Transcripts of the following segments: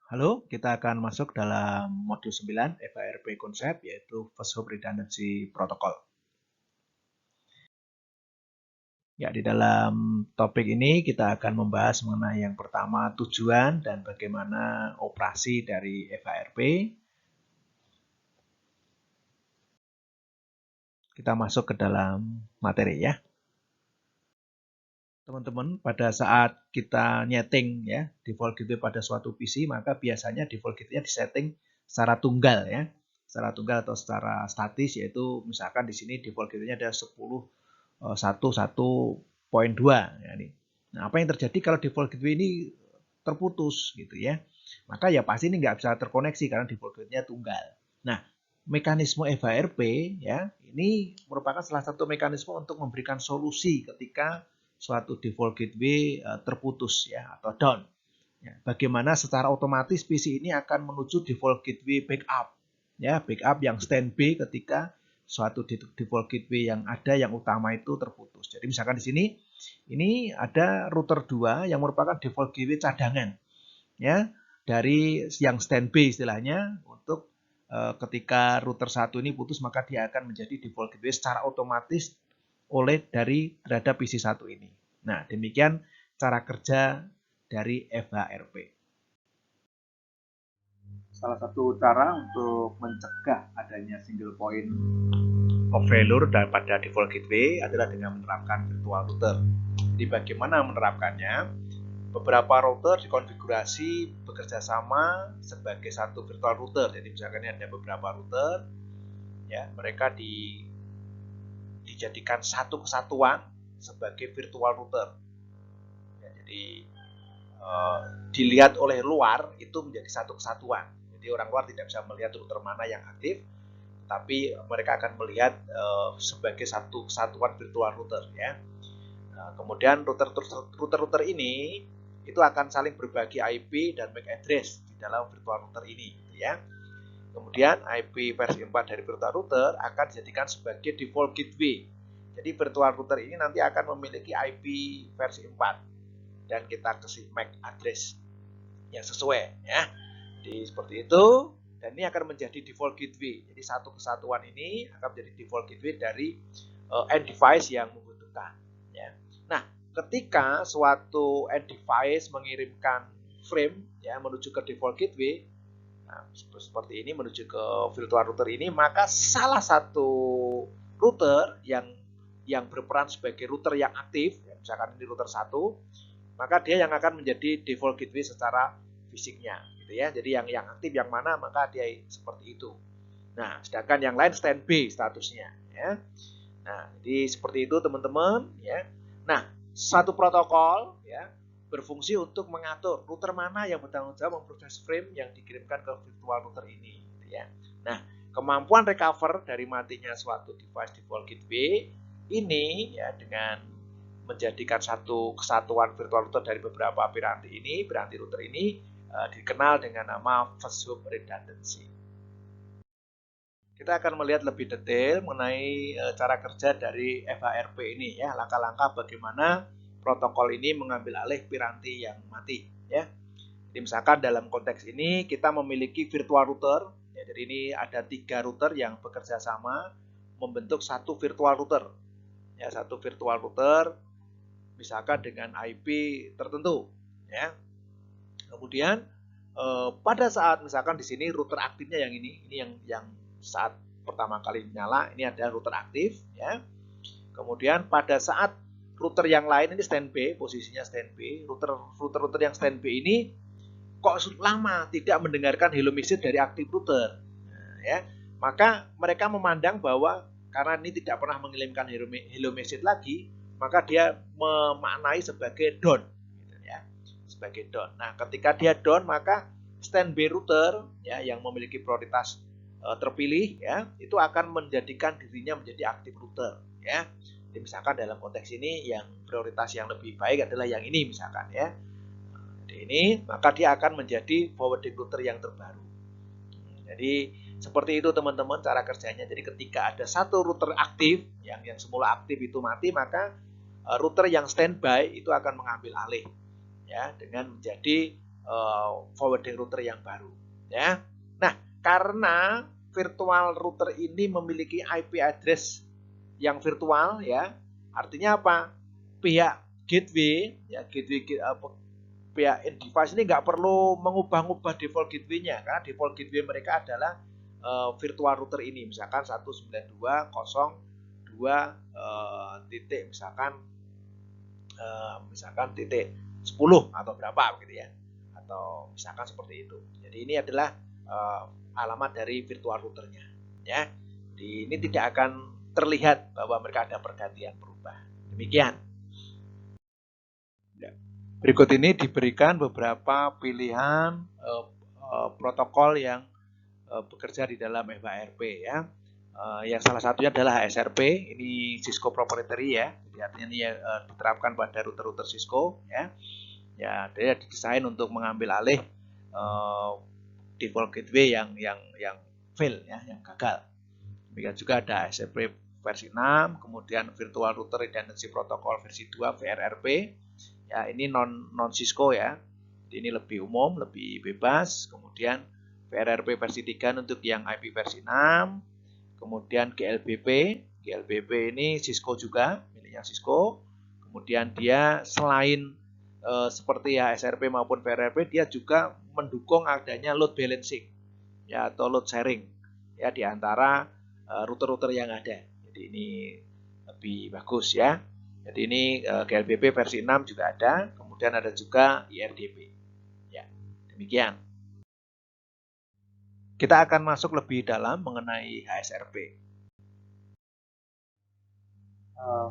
Halo, kita akan masuk dalam modul 9 FHRP konsep, yaitu First Hop Redundancy Protocol. Ya, di dalam topik ini kita akan membahas mengenai yang pertama tujuan dan bagaimana operasi dari FHRP. Kita masuk ke dalam materi ya. Teman-teman, pada saat kita nyeting ya default gateway pada suatu PC, maka biasanya default gateway disetting secara tunggal ya, secara tunggal atau secara statis, yaitu misalkan di sini default gateway ada 10.1.1.2 ya. Nah, apa yang terjadi kalau default gateway ini terputus gitu ya? Maka ya pasti ini nggak bisa terkoneksi karena default gateway-nya tunggal. Nah, mekanisme FHRP ya, ini merupakan salah satu mekanisme untuk memberikan solusi ketika suatu default gateway terputus ya atau down. Ya, bagaimana secara otomatis PC ini akan menuju default gateway backup ya, backup yang standby ketika suatu default gateway yang ada yang utama itu terputus. Jadi misalkan di sini ini ada router 2 yang merupakan default gateway cadangan ya, dari yang standby istilahnya untuk ketika router 1 ini putus maka dia akan menjadi default gateway secara otomatis terhadap PC 1 ini. Nah, demikian cara kerja dari FHRP. Salah satu cara untuk mencegah adanya single point of failure pada default gateway adalah dengan menerapkan virtual router. Jadi bagaimana menerapkannya? Beberapa router dikonfigurasi bekerja sama sebagai satu virtual router. Jadi misalkan ada beberapa router, ya mereka dijadikan satu kesatuan sebagai virtual router. Ya, jadi dilihat oleh luar itu menjadi satu kesatuan. Jadi orang luar tidak bisa melihat router mana yang aktif, tapi mereka akan melihat sebagai satu kesatuan virtual router ya. Nah, kemudian router ini itu akan saling berbagi IP dan MAC address di dalam virtual router ini ya. Kemudian IP versi 4 dari virtual router akan dijadikan sebagai default gateway. Jadi virtual router ini nanti akan memiliki IP versi 4 dan kita kasih MAC address yang sesuai ya. Jadi seperti itu, dan ini akan menjadi default gateway. Jadi satu kesatuan ini akan menjadi default gateway dari end device yang membutuhkan ya. Nah, ketika suatu end device mengirimkan frame ya menuju ke default gateway, nah, seperti ini menuju ke virtual router ini, maka salah satu router yang berperan sebagai router yang aktif, ya, misalkan ini router 1, maka dia yang akan menjadi default gateway secara fisiknya gitu ya. Jadi yang aktif yang mana maka dia seperti itu. Nah, sedangkan yang lain standby statusnya ya. Nah, jadi seperti itu teman-teman ya. Nah, satu protokol ya berfungsi untuk mengatur router mana yang bertanggung jawab memproses frame yang dikirimkan ke virtual router ini gitu ya. Nah, kemampuan recover dari matinya suatu device default gateway ini ya dengan menjadikan satu kesatuan virtual router dari beberapa piranti router ini dikenal dengan nama First Hop Redundancy. Kita akan melihat lebih detail mengenai cara kerja dari FHRP ini ya, langkah-langkah bagaimana protokol ini mengambil alih piranti yang mati ya. Jadi misalkan dalam konteks ini kita memiliki virtual router ya, jadi ini ada 3 router yang bekerja sama membentuk satu virtual router ya, satu virtual router misalkan dengan IP tertentu ya. Kemudian pada saat misalkan di sini router aktifnya yang ini yang saat pertama kali nyala ini ada router aktif ya. Kemudian pada saat router yang lain ini standby, posisinya standby, router yang standby ini kok lama tidak mendengarkan hello message dari aktif router. Nah, ya, maka mereka memandang bahwa karena ini tidak pernah mengirimkan hello message lagi, maka dia memaknai sebagai down gitu ya, sebagai down. Nah, ketika dia down maka standby router ya yang memiliki prioritas terpilih ya itu akan menjadikan dirinya menjadi aktif router ya. Jadi misalkan dalam konteks ini yang prioritas yang lebih baik adalah yang ini misalkan ya. Ini maka dia akan menjadi forwarding router yang terbaru. Jadi seperti itu teman-teman cara kerjanya. Jadi ketika ada satu router aktif yang semula aktif itu mati, maka router yang standby itu akan mengambil alih ya dengan menjadi forwarding router yang baru ya. Nah, karena virtual router ini memiliki IP address yang virtual ya, artinya apa? Pihak gateway ya, pihak end device ini nggak perlu mengubah-ubah default gateway-nya, karena default gateway mereka adalah virtual router ini, misalkan 192.0.2 titik misalkan titik 10 atau berapa begitu ya, atau misalkan seperti itu. Jadi ini adalah alamat dari virtual routernya ya. Ini tidak akan terlihat bahwa mereka ada pergantian berubah. Demikian. Berikut ini diberikan beberapa pilihan protokol yang bekerja di dalam FHRP ya. Yang salah satunya adalah HSRP, ini Cisco proprietary ya. Jadi artinya ini diterapkan pada router-router Cisco ya. Ya, dia didesain untuk mengambil alih default gateway yang fail ya, yang gagal. Demikian juga ada HSRP versi 6, kemudian Virtual Router Redundancy Protocol versi 2 VRRP. Ya, ini non Cisco ya. Jadi ini lebih umum, lebih bebas. Kemudian VRRP versi 3 untuk yang IP versi 6. Kemudian GLBP ini Cisco juga, miliknya Cisco. Kemudian dia selain seperti HSRP maupun VRRP, dia juga mendukung adanya load balancing ya, atau load sharing ya di antara router-router yang ada. Jadi ini lebih bagus ya. Jadi ini GLBP versi 6 juga ada, kemudian ada juga IRDP. Ya, demikian. Kita akan masuk lebih dalam mengenai HSRP.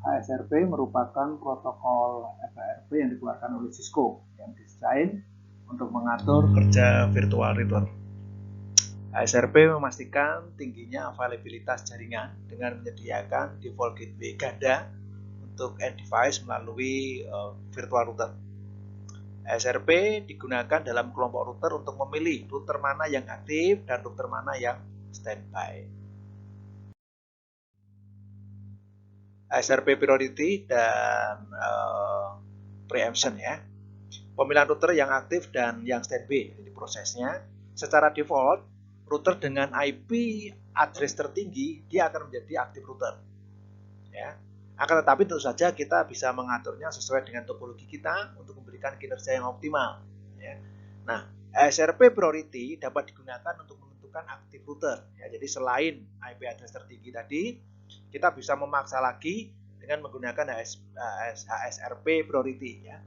HSRP merupakan protokol FHRP yang dikeluarkan oleh Cisco yang didesain untuk mengatur kerja virtual router. HSRP memastikan tingginya availabilitas jaringan dengan menyediakan default gateway ganda untuk end device melalui virtual router. HSRP digunakan dalam kelompok router untuk memilih router mana yang aktif dan router mana yang standby. HSRP priority dan preemption ya. Pemilihan router yang aktif dan yang standby. Jadi prosesnya secara default router dengan IP address tertinggi dia akan menjadi active router. Ya. Akan tetapi tentu saja kita bisa mengaturnya sesuai dengan topologi kita untuk memberikan kinerja yang optimal. Ya. Nah, HSRP priority dapat digunakan untuk menentukan active router. Ya, jadi selain IP address tertinggi tadi, kita bisa memaksa lagi dengan menggunakan HSRP priority. Ya.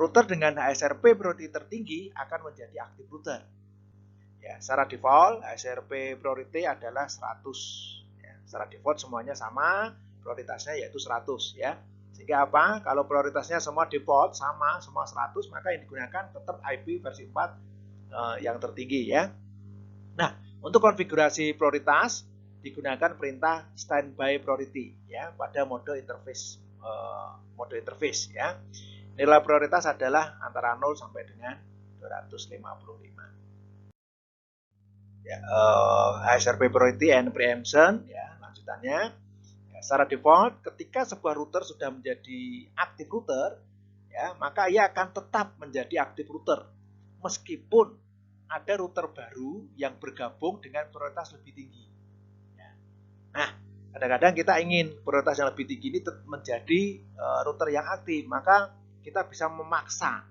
Router dengan HSRP priority tertinggi akan menjadi active router. Ya, secara default HSRP priority adalah 100. Ya, secara default semuanya sama. Prioritasnya yaitu 100 ya. Sehingga apa? Kalau prioritasnya semua default sama, semua 100, maka yang digunakan tetap IP versi 4 yang tertinggi ya. Nah, untuk konfigurasi prioritas digunakan perintah standby priority ya pada mode interface ya. Nilai prioritas adalah antara 0 sampai dengan 255. Ya, HSRP priority and preemption ya, lanjutannya. Secara default, ketika sebuah router sudah menjadi active router, ya, maka ia akan tetap menjadi active router, meskipun ada router baru yang bergabung dengan prioritas lebih tinggi. Ya. Nah, kadang-kadang kita ingin prioritas yang lebih tinggi ini menjadi router yang aktif, maka kita bisa memaksa.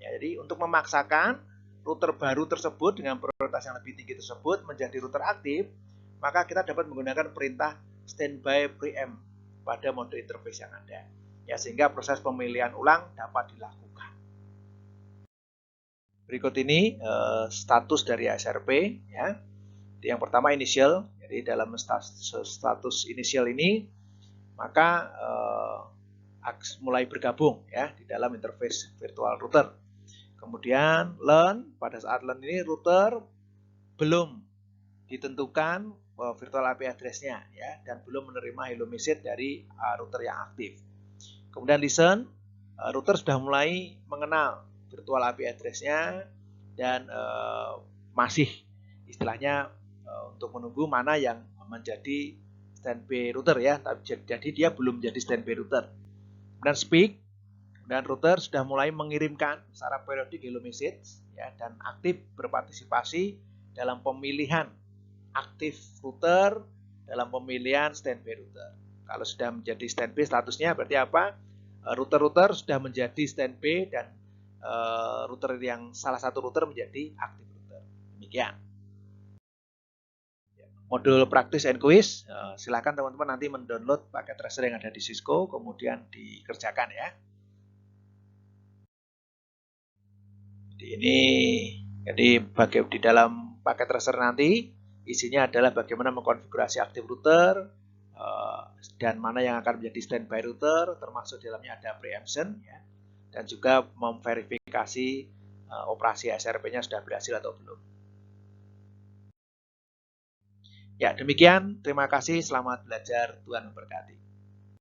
Ya, jadi untuk memaksakan router baru tersebut dengan prioritas yang lebih tinggi tersebut menjadi router aktif, maka kita dapat menggunakan perintah standby preempt pada mode interface yang ada ya, sehingga proses pemilihan ulang dapat dilakukan. Berikut ini status dari HSRP ya. Yang pertama initial, jadi dalam status initial ini maka mulai bergabung ya di dalam interface virtual router. Kemudian learn, pada saat learn ini router belum ditentukan virtual IP address-nya ya, dan belum menerima hello message dari router yang aktif. Kemudian listen, router sudah mulai mengenal virtual IP address-nya dan masih istilahnya untuk menunggu mana yang menjadi standby router ya. Jadi dia belum menjadi standby router. Kemudian speak Dan router sudah mulai mengirimkan secara periodik hello message ya, dan aktif berpartisipasi dalam pemilihan aktif router, dalam pemilihan standby router. Kalau sudah menjadi standby, statusnya berarti apa? Router-router sudah menjadi standby dan router yang salah satu router menjadi aktif router. Demikian. Modul praktis and quiz, silakan teman-teman nanti mendownload paket tracer yang ada di Cisco, kemudian dikerjakan ya. Jadi di dalam paket tracer nanti isinya adalah bagaimana mengkonfigurasi aktif router dan mana yang akan menjadi standby router, termasuk di dalamnya ada preemption ya, dan juga memverifikasi operasi SRP-nya sudah berhasil atau belum. Ya, demikian. Terima kasih. Selamat belajar. Tuhan memberkati.